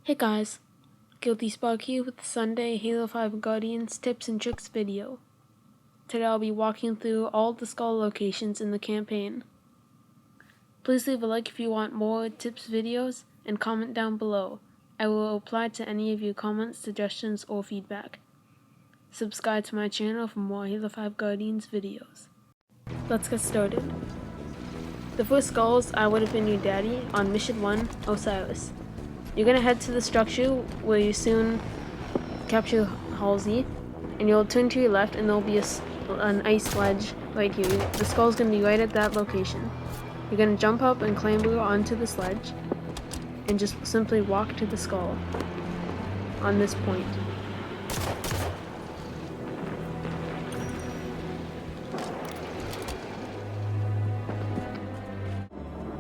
Hey guys, Guilty Spark here with the Sunday Halo 5 Guardians tips and tricks video. Today I'll be walking through all the skull locations in the campaign. Please leave a like if you want more tips videos and comment down below. I will reply to any of your comments, suggestions, or feedback. Subscribe to my channel for more Halo 5 Guardians videos. Let's get started. The first skulls are would have been your daddy on Mission 1, Osiris. You're gonna head to the structure where you soon capture Halsey, and you'll turn to your left and there'll be an ice ledge right here. The skull's gonna be right at that location. You're gonna jump up and clamber onto the sledge and just simply walk to the skull on this point.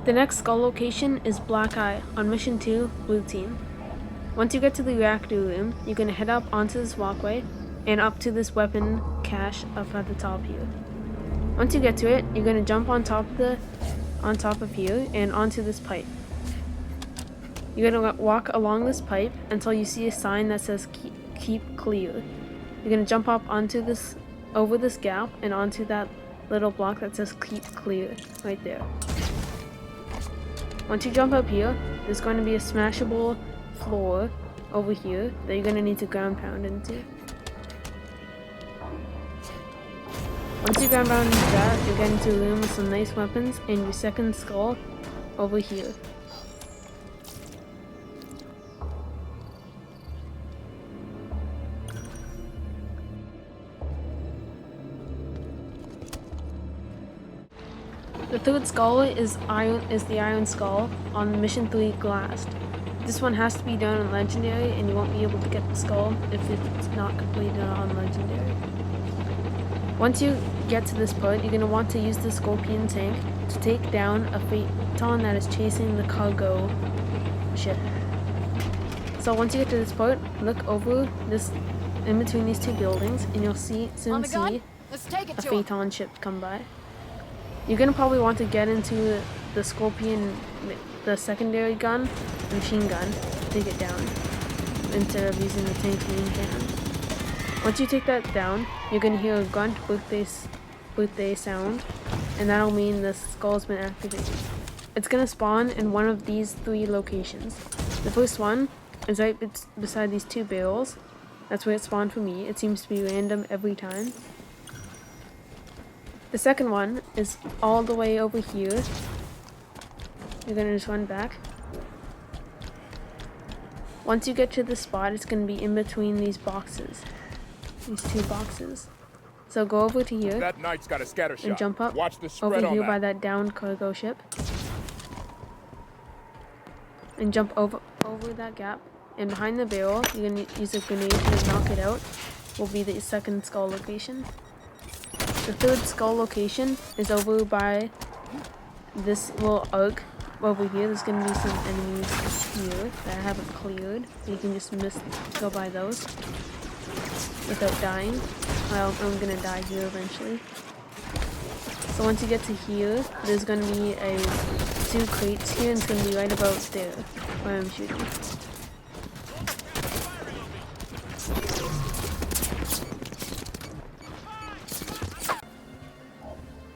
The next skull location is Black Eye on Mission 2, Blue Team. Once you get to the reactor room, you're going to head up onto this walkway and up to this weapon cache up at the top here. Once you get to it, you're going to jump on top of here and onto this pipe. You're going to walk along this pipe until you see a sign that says keep clear. You're going to jump up onto over this gap and onto that little block that says keep clear right there. Once you jump up here, there's going to be a smashable floor over here that you're going to need to ground pound into. Once you ground pound into that, you're getting to a room with some nice weapons and your second skull over here. The third skull is the Iron Skull on Mission 3 Glassed. This one has to be done on Legendary, and you won't be able to get the skull if it's not completed on Legendary. Once you get to this part, you're going to want to use the Scorpion tank to take down a Phaeton that is chasing the cargo ship. So once you get to this part, look over in between these two buildings, and you'll soon see a Phaeton ship come by. You're gonna probably want to get into the Scorpion, the secondary gun, machine gun, to take it down, instead of using the tank's main cannon. Once you take that down, you're gonna hear a grunt birthday sound, and that'll mean the skull's been activated. It's gonna spawn in one of these three locations. The first one is right beside these two barrels. That's where it spawned for me. It seems to be random every time. The second one is all the way over here. You're gonna just run back. Once you get to this spot, it's gonna be in between these boxes. These two boxes. So go over to here that knight's got a scatter shot. And jump up Watch the spread over here on by that. that downed cargo ship. And jump over that gap. And behind the barrel, you're gonna use a grenade to knock it out. Will be the second skull location. The third skull location is over by this little arc over here. There's going to be some enemies here that I haven't cleared. You can just go by those without dying. Well, I'm going to die here eventually. So once you get to here, there's going to be two crates here, and it's going to be right about there where I'm shooting.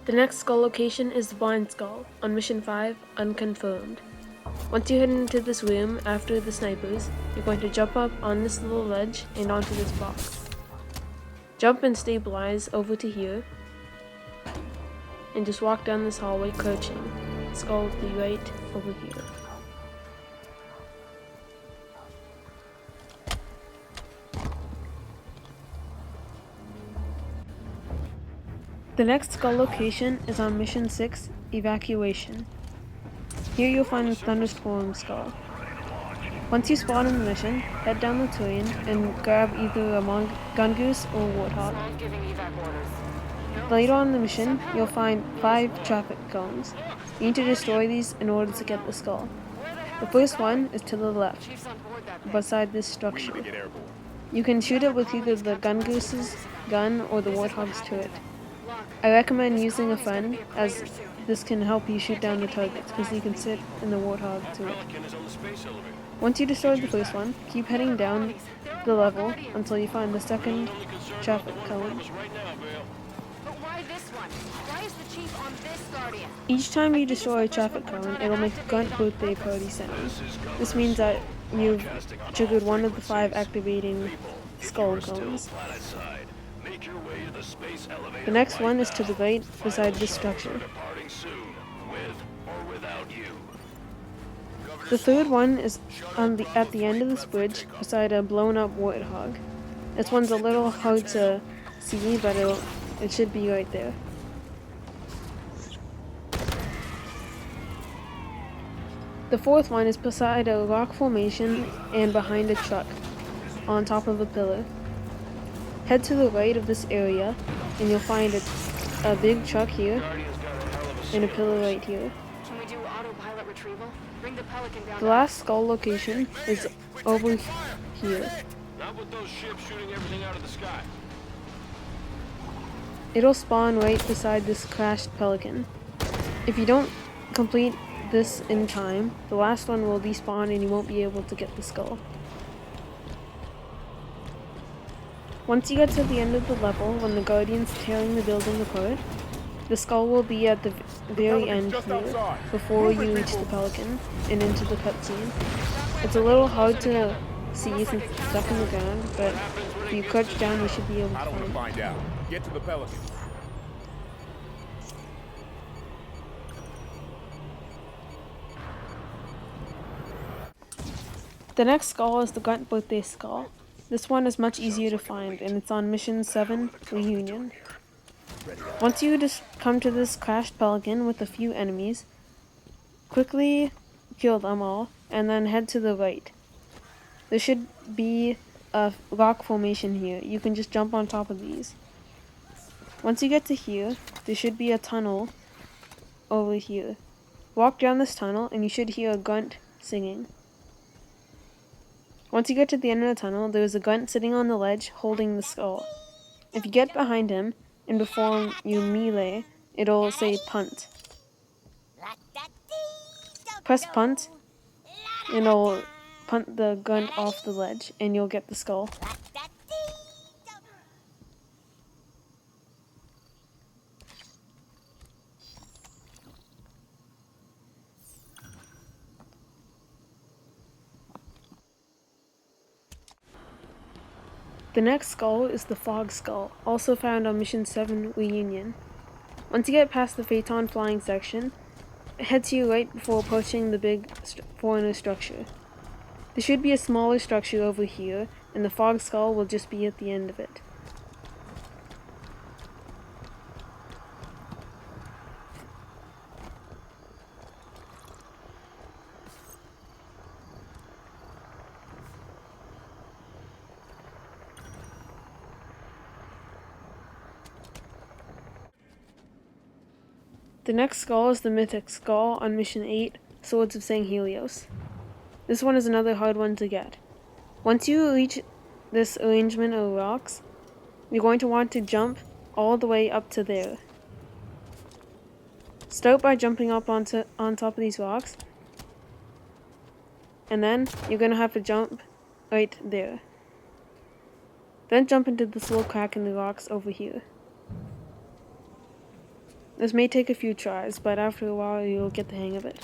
The next skull location is the Blind Skull on Mission 5, Unconfirmed. Once you head into this room after the snipers, you're going to jump up on this little ledge and onto this box. Jump and stabilize over to here, and just walk down this hallway crouching. The skull will be right over here. The next skull location is on Mission 6, Evacuation. Here you'll find the Thunderstorm skull. Once you spawn in the mission, head down the terrain and grab either a Gungoose or Warthog. Later on in the mission, you'll find 5 traffic cones. You need to destroy these in order to get the skull. The first one is to the left, beside this structure. You can shoot it with either the Gungoose's gun or the Warthog's turret. I recommend using a friend, as this can help you shoot down the targets, because you can sit in the Warthog turret. Once you destroy the first one, keep heading down the level until you find the second traffic cone. But why this one? Why is the chief on this Guardian? Each time you destroy a traffic cone, it'll make Grunt Birthday Party sound. This means that you've triggered one of the 5 activating skull cones. The next one is to the right beside this structure. The third one is at the end of this bridge beside a blown up warthog. This one's a little hard to see, but it should be right there. The fourth one is beside a rock formation and behind a truck on top of a pillar. Head to the right of this area and you'll find a big truck here and a pillar right here. Can we do autopilot retrieval? Bring the Pelican down. The last skull location is over here. Not with those ships shooting everything out of the sky. It'll spawn right beside this crashed Pelican. If you don't complete this in time, the last one will despawn and you won't be able to get the skull. Once you get to the end of the level, when the Guardian's tearing the building apart, the skull will be at the very end here, before you reach the Pelican and into the cutscene. It's a little hard to see since it's stuck in the ground, but if you crouch down you should be able to I don't want to find it. find out. Get to the Pelican. The next skull is the Grunt Birthday Skull. This one is much easier to find, and it's on Mission 7, Reunion. Once you just come to this crashed Pelican with a few enemies, quickly kill them all, and then head to the right. There should be a rock formation here. You can just jump on top of these. Once you get to here, there should be a tunnel over here. Walk down this tunnel, and you should hear a grunt singing. Once you get to the end of the tunnel, there is a grunt sitting on the ledge holding the skull. If you get behind him and before you melee, it'll say punt. Press punt and it'll punt the grunt off the ledge and you'll get the skull. The next skull is the Fog Skull, also found on Mission 7 Reunion. Once you get past the Phaeton flying section, head to your right before approaching the big foreigner structure. There should be a smaller structure over here, and the Fog Skull will just be at the end of it. The next skull is the Mythic Skull on Mission 8, Swords of Sanghelios. This one is another hard one to get. Once you reach this arrangement of rocks, you're going to want to jump all the way up to there. Start by jumping up on top of these rocks, and then you're going to have to jump right there. Then jump into this little crack in the rocks over here. This may take a few tries, but after a while you'll get the hang of it.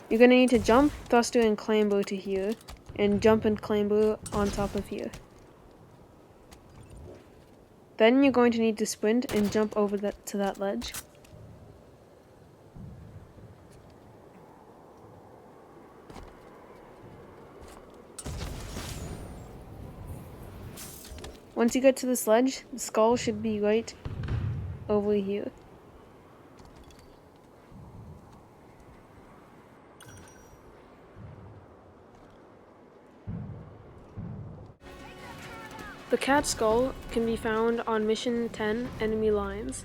You're going to need to jump, thruster, and clamber to here, and jump and clamber on top of here. Then you're going to need to sprint and jump over to that ledge. Once you get to this ledge, the skull should be right over here. The cat skull can be found on Mission 10, Enemy Lines.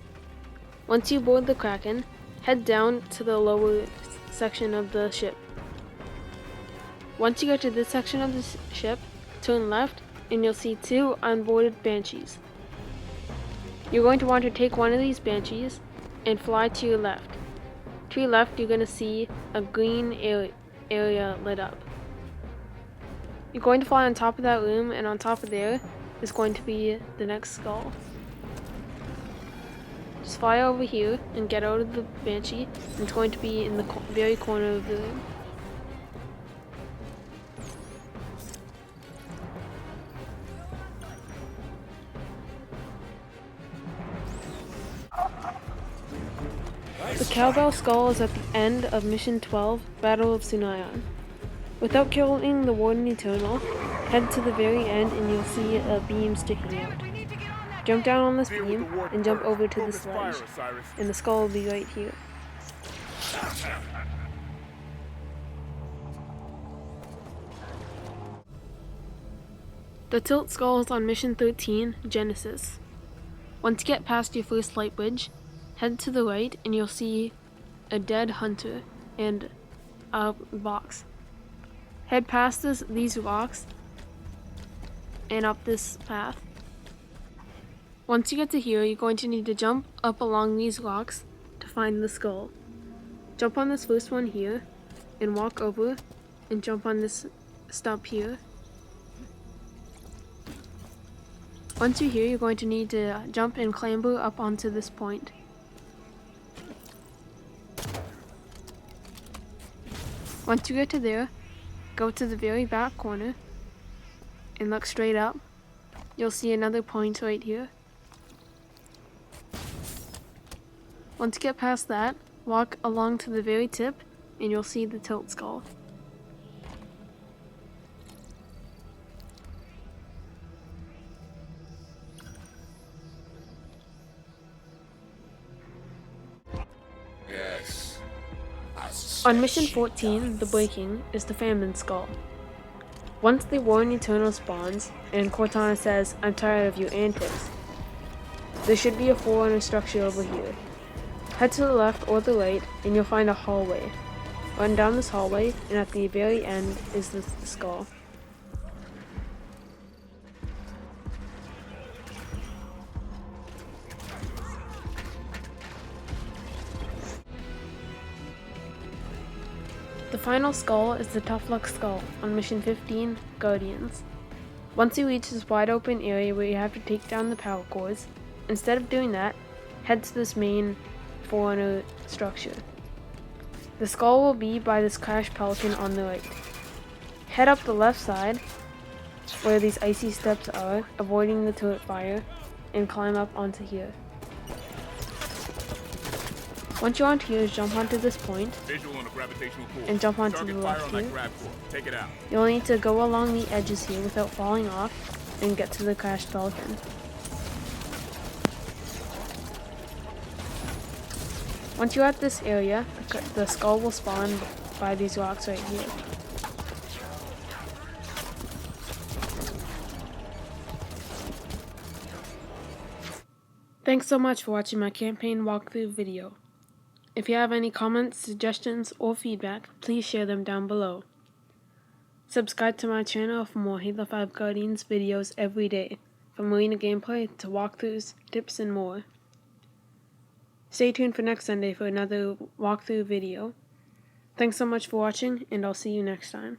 Once you board the Kraken, head down to the lower section of the ship. Once you get to this section of the ship, turn left and you'll see 2 unboarded Banshees. You're going to want to take one of these Banshees and fly to your left. To your left, you're going to see a green area lit up. You're going to fly on top of that room, and on top of there is going to be the next skull. Just fly over here and get out of the Banshee, and it's going to be in the very corner of the room. The Cowbell Skull is at the end of Mission 12, Battle of Sunayan. Without killing the Warden Eternal, head to the very end and you'll see a beam sticking out. Jump down on this beam and jump over to the sledge, and the skull will be right here. The Tilt Skull is on Mission 13, Genesis. Once you get past your first light bridge, head to the right and you'll see a dead hunter and a box. Head past these rocks and up this path. Once you get to here, you're going to need to jump up along these rocks to find the skull. Jump on this first one here and walk over and jump on this stump here. Once you're here, you're going to need to jump and clamber up onto this point. Once you get to there, go to the very back corner and look straight up. You'll see another point right here. Once you get past that, walk along to the very tip and you'll see the Tilt Skull. Yes. On Mission 14, the Breaking, is the Famine Skull. Once the Warden Eternal spawns, and Cortana says, "I'm tired of your antics," there should be a Forerunner structure over here. Head to the left or the right, and you'll find a hallway. Run down this hallway, and at the very end is the skull. The final skull is the Tough Luck Skull on Mission 15, Guardians. Once you reach this wide open area where you have to take down the power cores, instead of doing that, head to this main Forerunner structure. The skull will be by this Crash Pelican on the right. Head up the left side, where these icy steps are, avoiding the turret fire, and climb up onto here. Once you're onto here, jump onto this point, and jump onto the left here. You'll need to go along the edges here without falling off, and get to the Crash Pelican. Once you're at this area, the skull will spawn by these rocks right here. Thanks so much for watching my campaign walkthrough video. If you have any comments, suggestions, or feedback, please share them down below. Subscribe to my channel for more Halo 5 Guardians videos every day, from arena gameplay to walkthroughs, tips, and more. Stay tuned for next Sunday for another walkthrough video. Thanks so much for watching, and I'll see you next time.